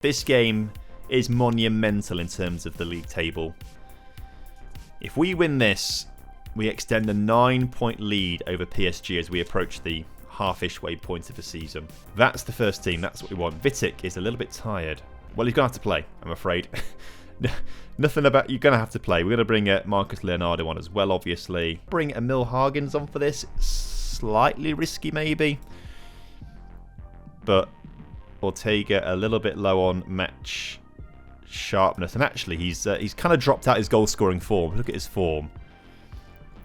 This game is monumental in terms of the league table. If we win this, we extend a 9-point lead over PSG as we approach the half-ish way point of the season. That's the first team. That's what we want. Vitic is a little bit tired. Well, he's going to have to play, I'm afraid. Nothing about... You're going to have to play. We're going to bring Marcus Leonardo on as well, obviously. Bring Emil Hagens on for this. Slightly risky, maybe. But Ortega a little bit low on match sharpness. And actually, he's kind of dropped out his goal-scoring form. Look at his form.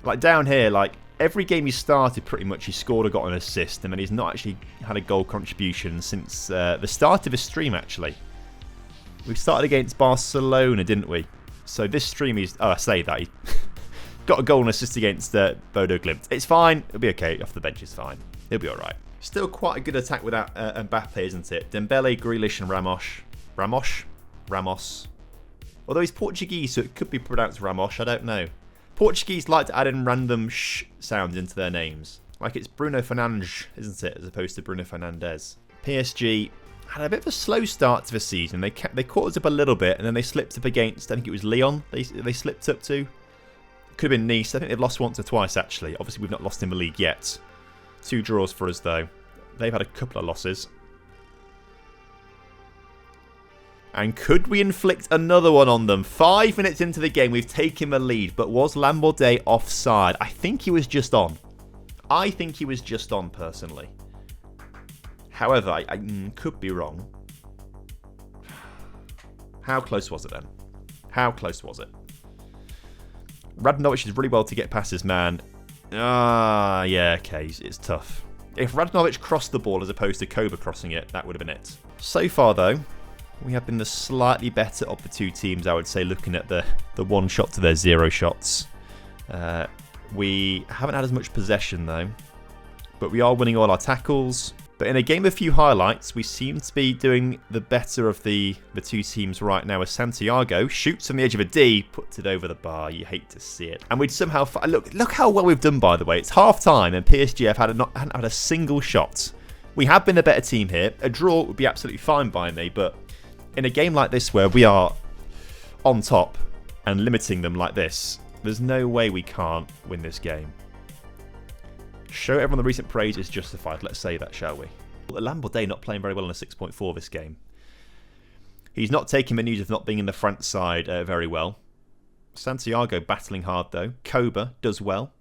Like, down here, like, every game he started, pretty much, he scored or got an assist. And then he's not actually had a goal contribution since the start of his stream, actually. We started against Barcelona, didn't we? So this stream, I say that. He got a goal and assist against Bodo Glimt. It's fine. It'll be okay. Off the bench is fine. He'll be all right. Still quite a good attack without Mbappe, isn't it? Dembele, Grealish and Ramos. Although he's Portuguese, so it could be pronounced Ramos. I don't know. Portuguese like to add in random sh sounds into their names. Like it's Bruno Fernandes, isn't it? As opposed to Bruno Fernandes. PSG had a bit of a slow start to the season. They caught us up a little bit, and then they slipped up against, I think it was Lyon. They slipped up to. Could have been Nice. I think they've lost once or twice, actually. Obviously, we've not lost in the league yet. 2 draws for us, though. They've had a couple of losses. And could we inflict another one on them? 5 minutes into the game, we've taken the lead. But was Lambordet offside? I think he was just on. I think he was just on, personally. However, I could be wrong. How close was it then? How close was it? Radnovic is really well to get past his man. Yeah, okay, it's tough. If Radnovic crossed the ball as opposed to Koba crossing it, that would have been it. So far, though, we have been the slightly better of the two teams, I would say, looking at the 1 shot to their 0 shots. We haven't had as much possession, though. But we are winning all our tackles. But in a game of few highlights, we seem to be doing the better of the 2 teams right now as Santiago shoots from the edge of a D, puts it over the bar. You hate to see it. And we'd somehow... Look how well we've done, by the way. It's half-time and PSG haven't had a single shot. We have been a better team here. A draw would be absolutely fine by me, but in a game like this where we are on top and limiting them like this, there's no way we can't win this game. Show everyone the recent praise is justified. Let's say that, shall we? Lambordet not playing very well on a 6.4 this game. He's not taking the news of not being in the front side very well. Santiago battling hard, though. Koba does well.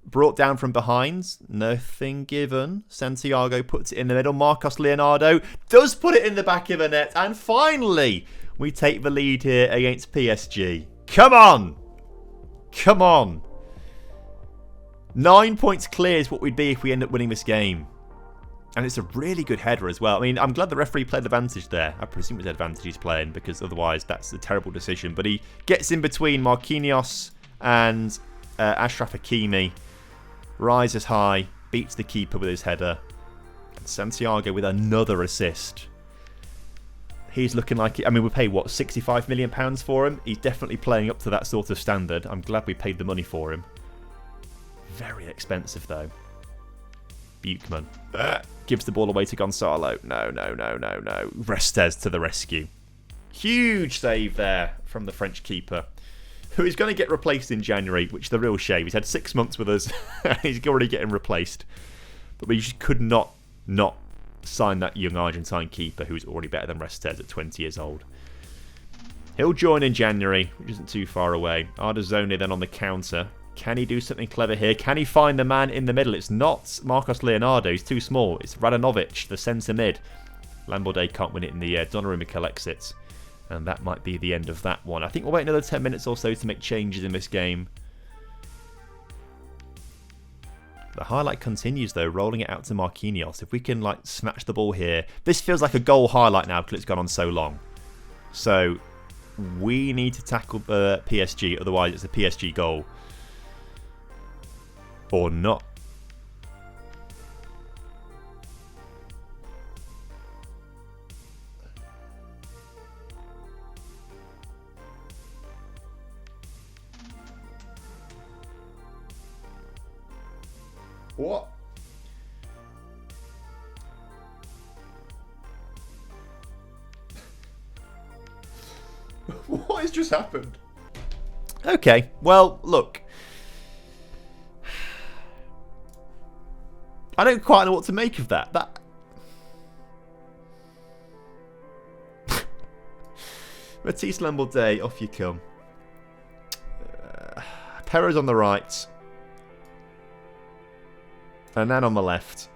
Brought down from behind. Nothing given. Santiago puts it in the middle. Marcos Leonardo does put it in the back of the net. And finally, we take the lead here against PSG. Come on! Come on! 9 points clear is what we'd be if we end up winning this game. And it's a really good header as well. I mean, I'm glad the referee played advantage there. I presume it's advantage he's playing because otherwise that's a terrible decision. But he gets in between Marquinhos and Achraf Hakimi. Rises high, beats the keeper with his header. And Santiago with another assist. He's looking like... I mean, we paid, what, £65 million for him? He's definitely playing up to that sort of standard. I'm glad we paid the money for him. Very expensive, though. Buchmann gives the ball away to Gonzalo. No. Restes to the rescue. Huge save there from the French keeper, who is going to get replaced in January, which is the real shame. He's had 6 months with us. He's already getting replaced. But we just could not sign that young Argentine keeper who's already better than Restes at 20 years old. He'll join in January, which isn't too far away. Ardazzone then on the counter. Can he do something clever here? Can he find the man in the middle? It's not Marcos Leonardo. He's too small. It's Radanovic, the centre mid. Lambordet can't win it in the air. Donnarumma collects it. And that might be the end of that one. I think we'll wait another 10 minutes or so to make changes in this game. The highlight continues, though, rolling it out to Marquinhos. If we can, like, snatch the ball here. This feels like a goal highlight now because it's gone on so long. So, we need to tackle the PSG. Otherwise, it's a PSG goal. Or not. What? What has just happened? Okay, well, look. I don't quite know what to make of that. Matisse Lambourdet, off you come. Perez on the right. And then on the left.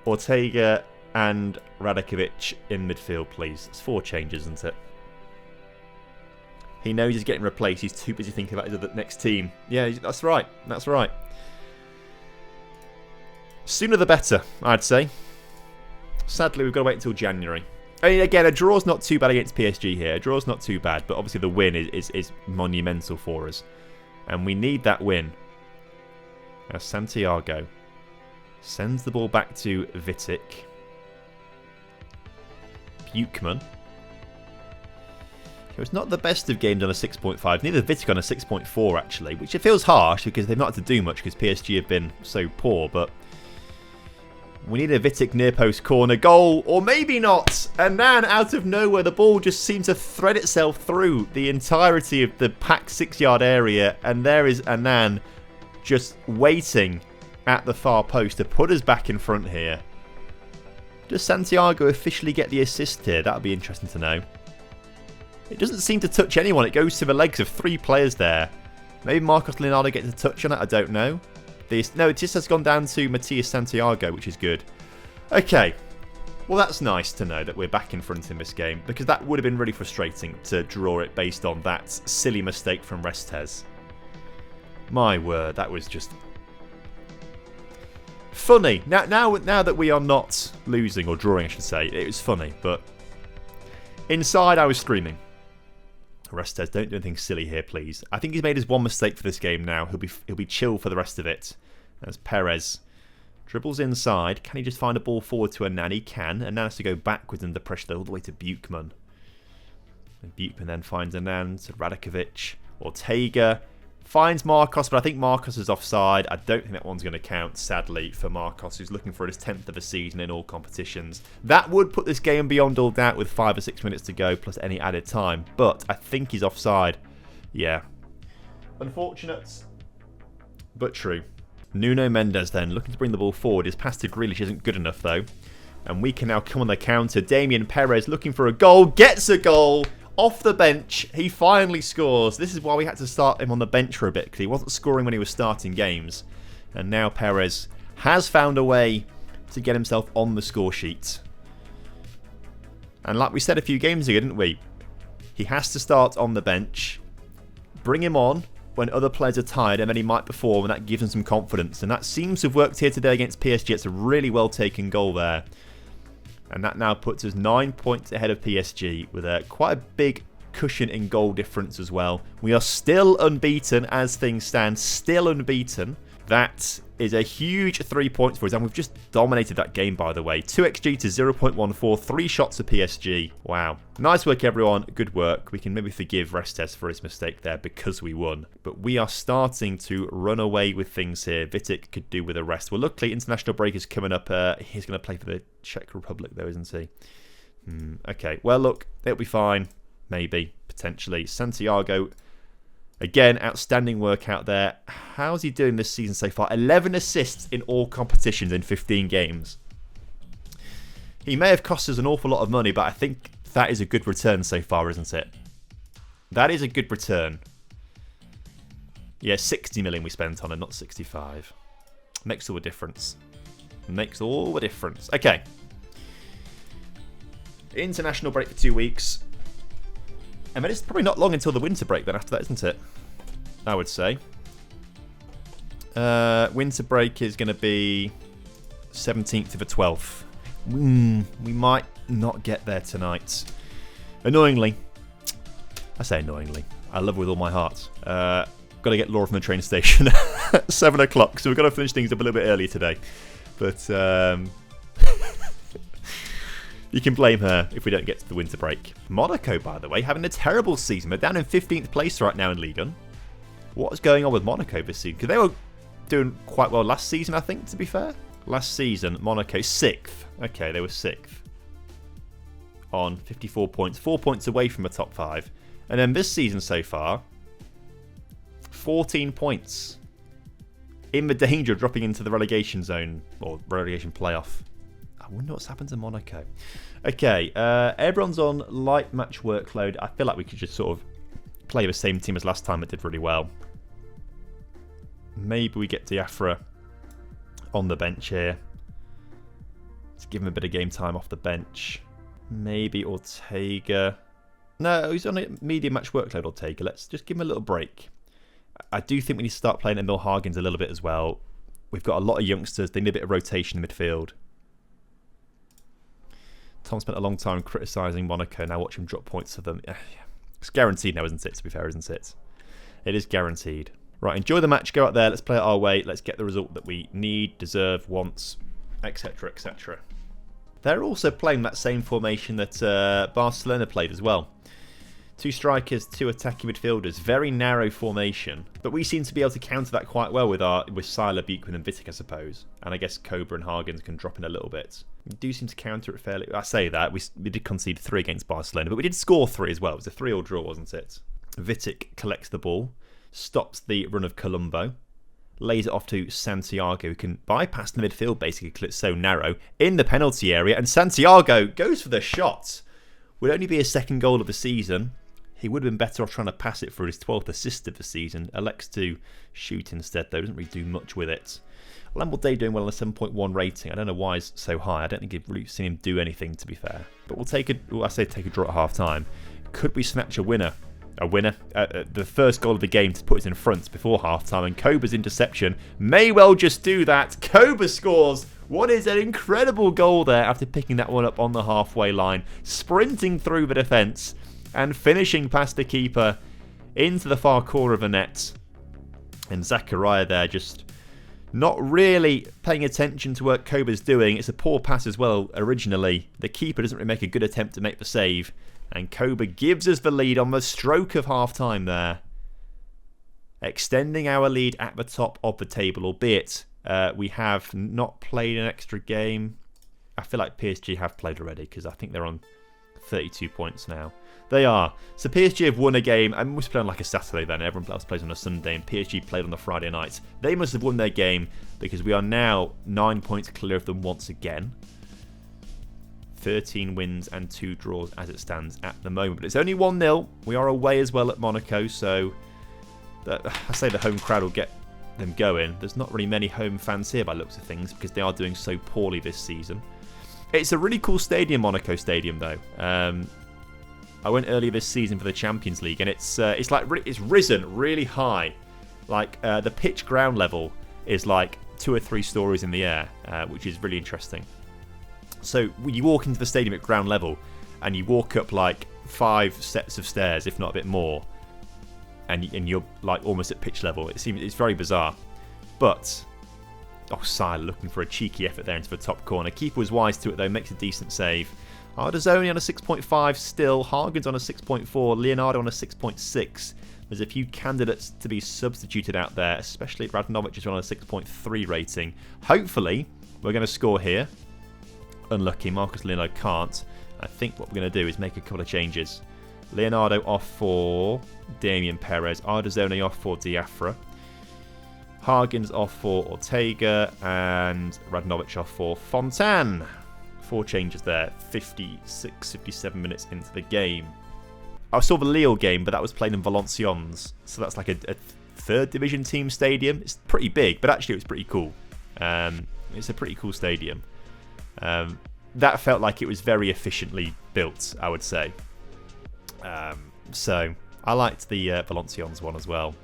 Ortega and Radakovic in midfield, please. It's 4 changes, isn't it? He knows he's getting replaced. He's too busy thinking about the next team. Yeah, that's right. That's right. Sooner the better, I'd say. Sadly, we've got to wait until January. I mean, again, a draw's not too bad against PSG here. A draw's not too bad, but obviously the win is monumental for us. And we need that win. Now, Santiago sends the ball back to Vitic. Buchmann. It was not the best of games on a 6.5. Neither Vitic on a 6.4, actually. Which it feels harsh because they've not had to do much because PSG have been so poor. But we need a Vitic near post corner goal. Or maybe not. And then out of nowhere, the ball just seemed to thread itself through the entirety of the packed 6-yard area. And there is Annan just waiting at the far post to put us back in front here. Does Santiago officially get the assist here? That would be interesting to know. It doesn't seem to touch anyone. It goes to the legs of 3 players there. Maybe Marcos Leonardo gets a touch on it. I don't know. No, it just has gone down to Matias Santiago, which is good. Okay. Well, that's nice to know that we're back in front in this game, because that would have been really frustrating to draw it based on that silly mistake from Restes. My word, that was just funny. Now that we are not losing, or drawing, I should say, it was funny, but inside I was screaming. Restes, don't do anything silly here, please. I think he's made his one mistake for this game now. He'll be chill for the rest of it. As Perez dribbles inside. Can he just find a ball forward to Annan? He can. Annan has to go backwards under pressure all the way to Buchmann. And Buchmann then finds Annan to Radakovic. Ortega finds Marcos, but I think Marcos is offside. I don't think that one's going to count, sadly, for Marcos, who's looking for his 10th of the season in all competitions. That would put this game beyond all doubt with 5 or 6 minutes to go, plus any added time. But I think he's offside. Yeah. Unfortunate, but true. Nuno Mendes then, looking to bring the ball forward. His pass to Grealish isn't good enough, though. And we can now come on the counter. Damien Perez looking for a goal. Gets a goal. Off the bench, he finally scores. This is why we had to start him on the bench for a bit, because he wasn't scoring when he was starting games. And now Perez has found a way to get himself on the score sheet. And like we said a few games ago, didn't we? He has to start on the bench. Bring him on when other players are tired, and then he might perform, and that gives him some confidence. And that seems to have worked here today against PSG. It's a really well taken goal there. And that now puts us 9 points ahead of PSG with quite a big cushion in goal difference as well. We are still unbeaten as things stand. Still unbeaten. That is a huge 3 points for us. And we've just dominated that game, by the way. 2xG to 0.14. 3 shots for PSG. Wow. Nice work, everyone. Good work. We can maybe forgive Restes for his mistake there because we won. But we are starting to run away with things here. Vitic could do with a rest. Well, luckily, international break is coming up. He's going to play for the Czech Republic, though, isn't he? Okay. Well, look, it'll be fine. Maybe. Potentially. Santiago. Again, outstanding work out there. How's he doing this season so far? 11 assists in all competitions in 15 games. He may have cost us an awful lot of money, but I think that is a good return so far, isn't it? That is a good return. Yeah, 60 million we spent on him, not 65. Makes all the difference. Makes all the difference. Okay. International break for 2 weeks. And then it's probably not long until the winter break then after that, isn't it? I would say. Winter break is going to be 17th to the 12th. We might not get there tonight. Annoyingly. I say annoyingly. I love it with all my heart. Got to get Laura from the train station at 7 o'clock, so we've got to finish things up a little bit early today. But you can blame her if we don't get to the winter break. Monaco, by the way, having a terrible season. They're down in 15th place right now in Ligue 1. What is going on with Monaco this season? Because they were doing quite well last season, I think, to be fair. Last season, Monaco 6th. Okay, they were 6th. on 54 points, 4 points away from a top 5. And then this season so far, 14 points. In the danger of dropping into the relegation zone, or relegation playoff. I wonder what's happened to Monaco. Okay, everyone's on light match workload. I feel like we could just sort of play the same team as last time. It did really well. Maybe we get Diafra on the bench here. Let's give him a bit of game time off the bench. Maybe Ortega. No, he's on a medium match workload, Ortega. Let's just give him a little break. I do think we need to start playing Emil Hargens a little bit as well. We've got a lot of youngsters. They need a bit of rotation in midfield. Tom spent a long time criticising Monaco. Now watch him drop points for them. It's guaranteed now, isn't it? To be fair, isn't it? It is guaranteed. Right, enjoy the match. Go out there. Let's play it our way. Let's get the result that we need, deserve, want, etc., etc. They're also playing that same formation that Barcelona played as well. 2 strikers, 2 attacking midfielders. Very narrow formation. But we seem to be able to counter that quite well with Seiler, Buchmann and Wittek, I suppose. And I guess Cobra and Hargens can drop in a little bit. We do seem to counter it fairly. I say that. We did concede 3 against Barcelona. But we did score 3 as well. It was a 3-3 draw, wasn't it? Wittek collects the ball. Stops the run of Colombo. Lays it off to Santiago, who can bypass the midfield basically because it's so narrow. In the penalty area. And Santiago goes for the shot. Would only be his 2nd goal of the season. He would have been better off trying to pass it for his 12th assist of the season. Elects to shoot instead, though. Doesn't really do much with it. Lamborday doing well on a 7.1 rating. I don't know why it's so high. I don't think I've really seen him do anything, to be fair. But we'll take a draw at half-time. Could we snatch a winner? The first goal of the game to put us in front before half-time. And Koba's interception may well just do that. Koba scores. What is an incredible goal there after picking that one up on the halfway line. Sprinting through the defence. And finishing past the keeper into the far corner of the net. And Zachariah there just not really paying attention to what Koba's doing. It's a poor pass as well originally. The keeper doesn't really make a good attempt to make the save. And Koba gives us the lead on the stroke of half-time there. Extending our lead at the top of the table, albeit we have not played an extra game. I feel like PSG have played already because I think they're on 32 points now. They are. So PSG have won a game. I must play on like a Saturday then. Everyone else plays on a Sunday and PSG played on the Friday night. They must have won their game because we are now 9 points clear of them once again. 13 wins and 2 draws as it stands at the moment. But it's only 1-0. We are away as well at Monaco, so I say the home crowd will get them going. There's not really many home fans here by the looks of things because they are doing so poorly this season. It's a really cool stadium, Monaco Stadium, though. I went earlier this season for the Champions League, and it's risen really high. Like the pitch ground level is like 2 or 3 stories in the air, which is really interesting. So when you walk into the stadium at ground level, and you walk up like 5 sets of stairs, if not a bit more, and you're like almost at pitch level. It's very bizarre, but. Oh, Seiler looking for a cheeky effort there into the top corner. Keeper was wise to it though, makes a decent save. Ardazzoni on a 6.5 still. Hargens on a 6.4. Leonardo on a 6.6. There's a few candidates to be substituted out there, especially Radnovic is on a 6.3 rating. Hopefully, we're going to score here. Unlucky, Marcus Leonardo can't. I think what we're going to do is make a couple of changes. Leonardo off for Damien Perez. Ardazzoni off for Diafra. Hargens off for Ortega and Radnovic off for Fontan. 4 changes there, 56, 57 minutes into the game. I saw the Lille game, but that was played in Valenciennes, so that's like a 3rd division team stadium. It's pretty big, but actually it was pretty cool. It's a pretty cool stadium. That felt like it was very efficiently built, I would say. So I liked the Valenciennes one as well.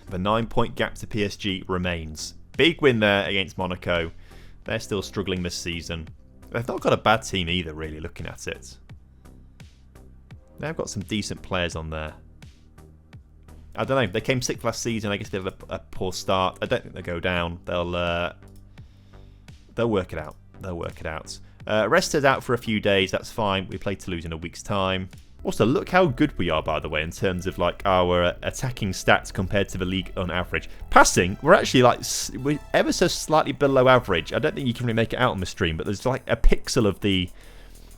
The 9-point gap to PSG remains. Big win there against Monaco. They're still struggling this season. They've not got a bad team either, really, looking at it. They've got some decent players on there. I don't know. They came 6th last season. I guess they had a poor start. I don't think they'll go down. They'll work it out. They'll work it out. Resta's out for a few days. That's fine. We play Toulouse in a week's time. Also, look how good we are, by the way, in terms of like our attacking stats compared to the league on average. Passing, we're actually like we're ever so slightly below average. I don't think you can really make it out on the stream, but there's like a pixel of the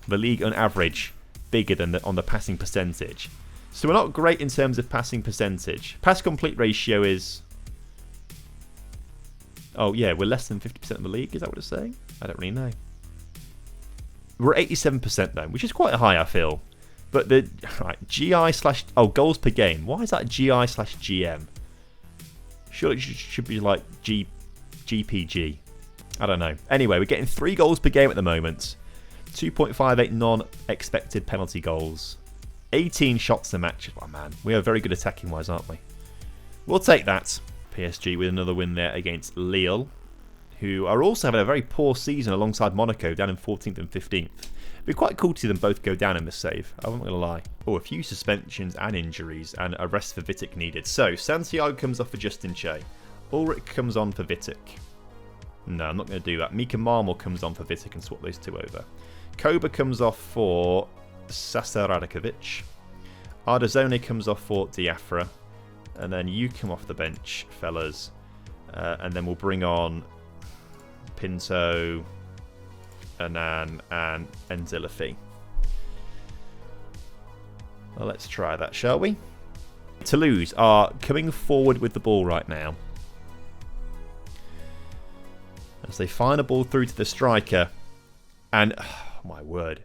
league on average bigger than on the passing percentage. So we're not great in terms of passing percentage. Pass complete ratio is... Oh, yeah, we're less than 50% of the league. Is that what it's saying? I don't really know. We're at 87% though, which is quite high, I feel. But the... Right, GI slash... Oh, goals per game. Why is that GI slash GM? Surely it should be like GPG. I don't know. Anyway, we're getting 3 goals per game at the moment. 2.58 non-expected penalty goals. 18 shots a match. Oh man, we are very good attacking wise, aren't we? We'll take that. PSG with another win there against Lille, who are also having a very poor season alongside Monaco, down in 14th and 15th. It'd be quite cool to see them both go down in this save. I'm not going to lie. Oh, a few suspensions and injuries, and a rest for Vitek needed. So, Santiago comes off for Justin Che. Ulrich comes on for Vitek. No, I'm not going to do that. Mika Marmol comes on for Vitek and swap those two over. Koba comes off for Sasa Radikovic. Ardazone comes off for Diafra. And then you come off the bench, fellas. And then we'll bring on Pinto, Anan, and Enzilafi. Well, let's try that, shall we? Toulouse are coming forward with the ball right now. As they find a ball through to the striker. And, oh my word,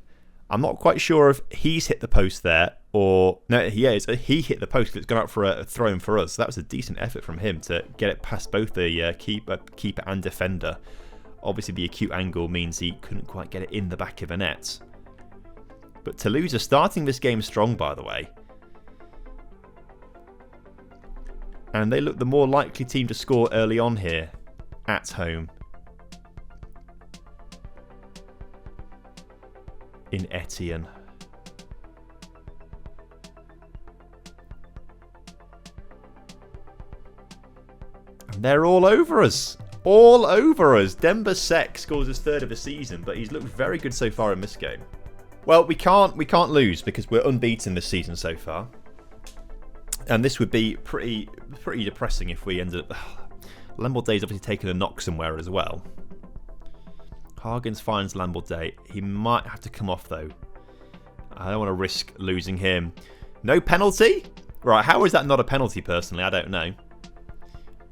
I'm not quite sure if he's hit the post there or... No, he hit the post because it's gone out for a throw-in for us. So that was a decent effort from him to get it past both the keeper and defender. Obviously, the acute angle means he couldn't quite get it in the back of the net. But Toulouse are starting this game strong, by the way. And they look the more likely team to score early on here at home. In Etienne. And they're all over us. All over us. Demba Sek scores his 3rd of the season, but he's looked very good so far in this game. Well, we can't lose because we're unbeaten this season so far. And this would be pretty depressing if we ended up... Lamborda's obviously taken a knock somewhere as well. Hargens finds Lamborday. He might have to come off though. I don't want to risk losing him. No penalty? Right, how is that not a penalty personally? I don't know.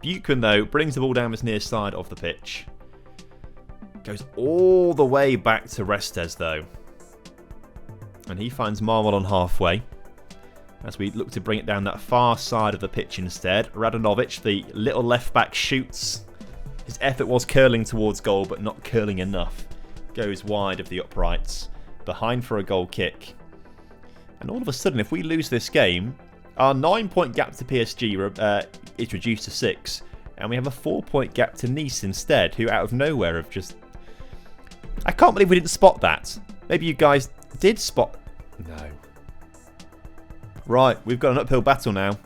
Buchmann though brings the ball down this near side of the pitch. Goes all the way back to Restes though. And he finds Marmol on halfway. As we look to bring it down that far side of the pitch instead. Radanovic, the little left back, shoots. His effort was curling towards goal, but not curling enough. Goes wide of the uprights. Behind for a goal kick. And all of a sudden, if we lose this game, our 9-point gap to PSG is reduced to 6. And we have a 4-point gap to Nice instead, who out of nowhere have just... I can't believe we didn't spot that. Maybe you guys did spot... No. Right, we've got an uphill battle now.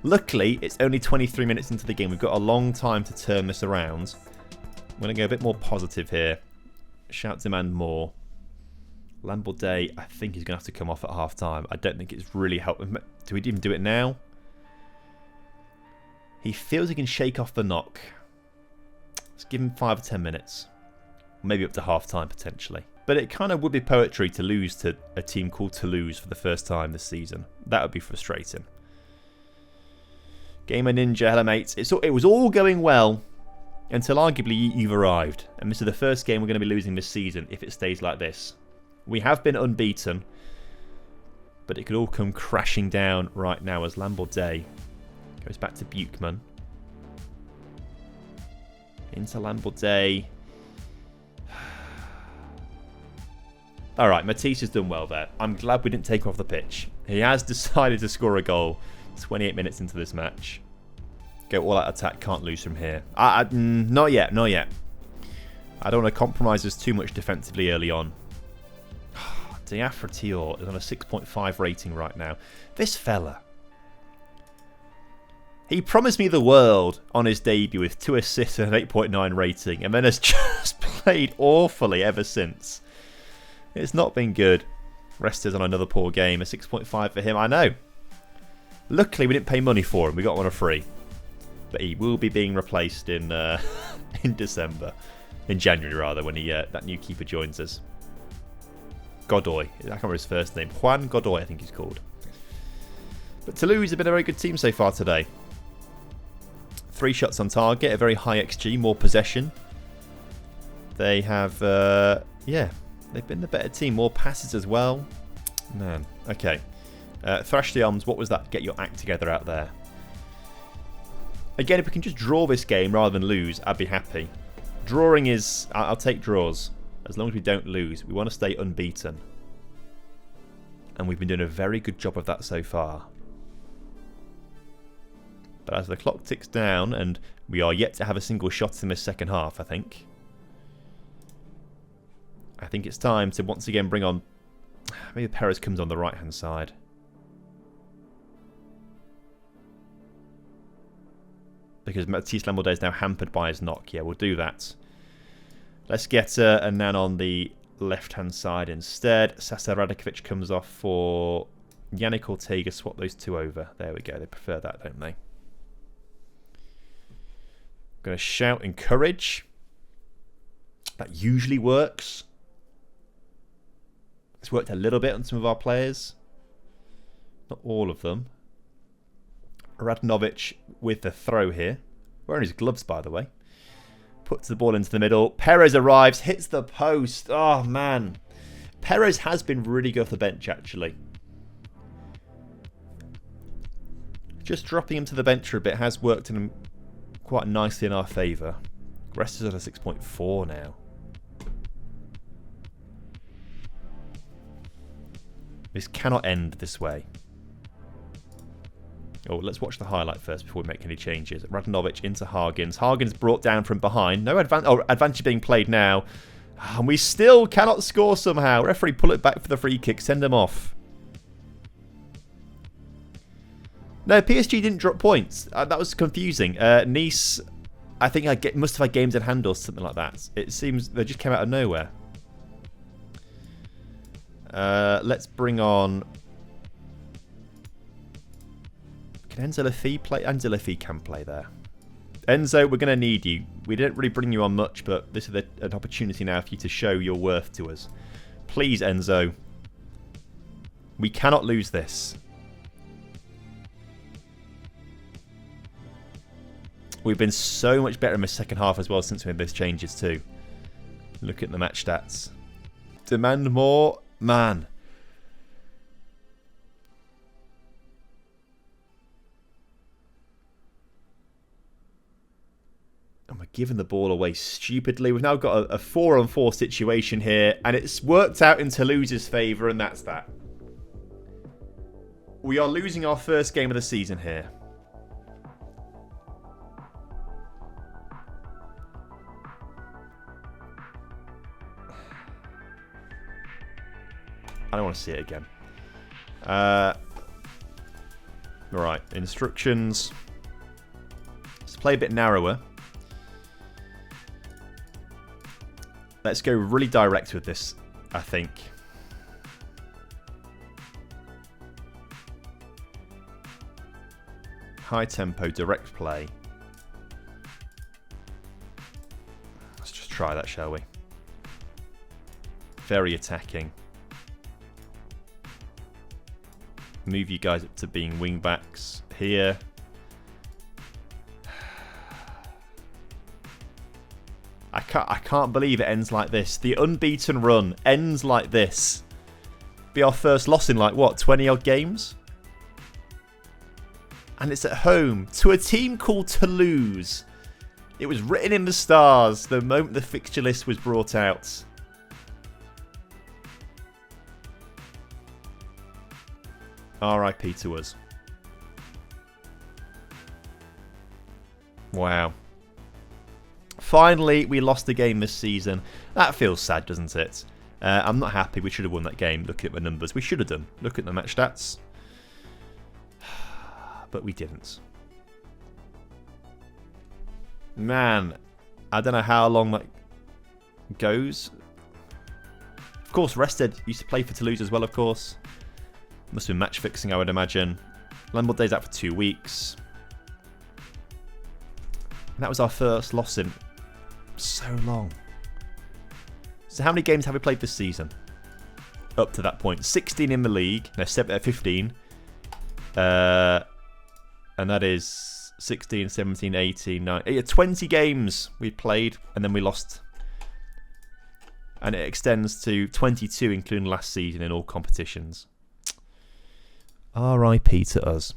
Luckily, it's only 23 minutes into the game. We've got a long time to turn this around. I'm going to go a bit more positive here. Shout demand more. Lamborday, I think he's going to have to come off at half-time. I don't think it's really helping. Do we even do it now? He feels he can shake off the knock. Let's give him 5 or 10 minutes. Maybe up to half-time, potentially. But it kind of would be poetry to lose to a team called Toulouse for the first time this season. That would be frustrating. Gamer Ninja, hello mates. It was all going well until arguably you've arrived. And this is the first game we're going to be losing this season if it stays like this. We have been unbeaten, but it could all come crashing down right now as Lamborday goes back to Buchmann. Into Lamborday. Alright, Matisse has done well there. I'm glad we didn't take him off the pitch. He has decided to score a goal 28 minutes into this match. Go all out attack, can't lose from here. Not yet, not yet. I don't want to compromise us too much defensively early on. Diafra Tior is on a 6.5 rating right now. This fella. He promised me the world on his debut with 2 assists and an 8.9 rating, and then has just played awfully ever since. It's not been good. Restes on another poor game. A 6.5 for him, I know. Luckily, we didn't pay money for him. We got one for free. But he will be being replaced in in December. In January, rather, when that new keeper joins us. Godoy. I can't remember his first name. Juan Godoy, I think he's called. But Toulouse have been a very good team so far today. 3 shots on target, a very high XG, more possession. They have, yeah, they've been the better team. More passes as well. Man, okay. Thrash the Arms, what was that? Get your act together out there. Again, if we can just draw this game rather than lose, I'd be happy. Drawing is... I'll take draws. As long as we don't lose. We want to stay unbeaten. And we've been doing a very good job of that so far. But as the clock ticks down, and we are yet to have a single shot in this second half, I think it's time to once again bring on... Maybe Perez comes on the right-hand side. Because Matisse Lamordet is now hampered by his knock. Yeah, we'll do that. Let's get a Nan on the left-hand side instead. Sasa Radikovic comes off for Yannick Ortega. Swap those two over. There we go. They prefer that, don't they? Going to shout encourage. That usually works. It's worked a little bit on some of our players. Not all of them. Radnovic with the throw here. Wearing his gloves, by the way. Puts the ball into the middle. Perez arrives, hits the post. Oh, man. Perez has been really good off the bench, actually. Just dropping him to the bench for a bit has worked in him quite nicely in our favour. Rest is at a 6.4 now. This cannot end this way. Oh, let's watch the highlight first before we make any changes. Radnovic into Hargens. Hargens brought down from behind. No advantage being played now. And we still cannot score somehow. Referee, pull it back for the free kick. Send them off. No, PSG didn't drop points. That was confusing. Nice, I think must have had games in hand or something like that. It seems they just came out of nowhere. Let's bring on... Can Enzo Lafie play? Enzo Lafie can play there. Enzo, we're going to need you. We didn't really bring you on much, but this is an opportunity now for you to show your worth to us. Please, Enzo. We cannot lose this. We've been so much better in the second half as well since we made those changes too. Look at the match stats. Demand more. Man. And we're giving the ball away stupidly. We've now got a 4-on-4 situation here. And it's worked out in Toulouse's favour, and that's that. We are losing our first game of the season here. I don't want to see it again. Right, instructions. Let's play a bit narrower. Let's go really direct with this, I think. High tempo, direct play. Let's just try that, shall we? Very attacking. Move you guys up to being wing backs here. I can't believe it ends like this. The unbeaten run ends like this. Be our first loss in like what, 20 odd games? And it's at home to a team called Toulouse. It was written in the stars the moment the fixture list was brought out. RIP to us. Wow. Finally, we lost a game this season. That feels sad, doesn't it? I'm not happy. We should have won that game. Look at the numbers. We should have done. Look at the match stats. But we didn't. Man, I don't know how long that goes. Of course, Rested used to play for Toulouse as well, of course. Must have been match fixing, I would imagine. Lamborda's out for 2 weeks. And that was our first loss in so long. So how many games have we played this season? up to that point. 16 in the league. No, 15. And that is 16, 17, 18, 19. 20 games we played, and then we lost. And it extends to 22, including last season in all competitions. R.I.P. to us.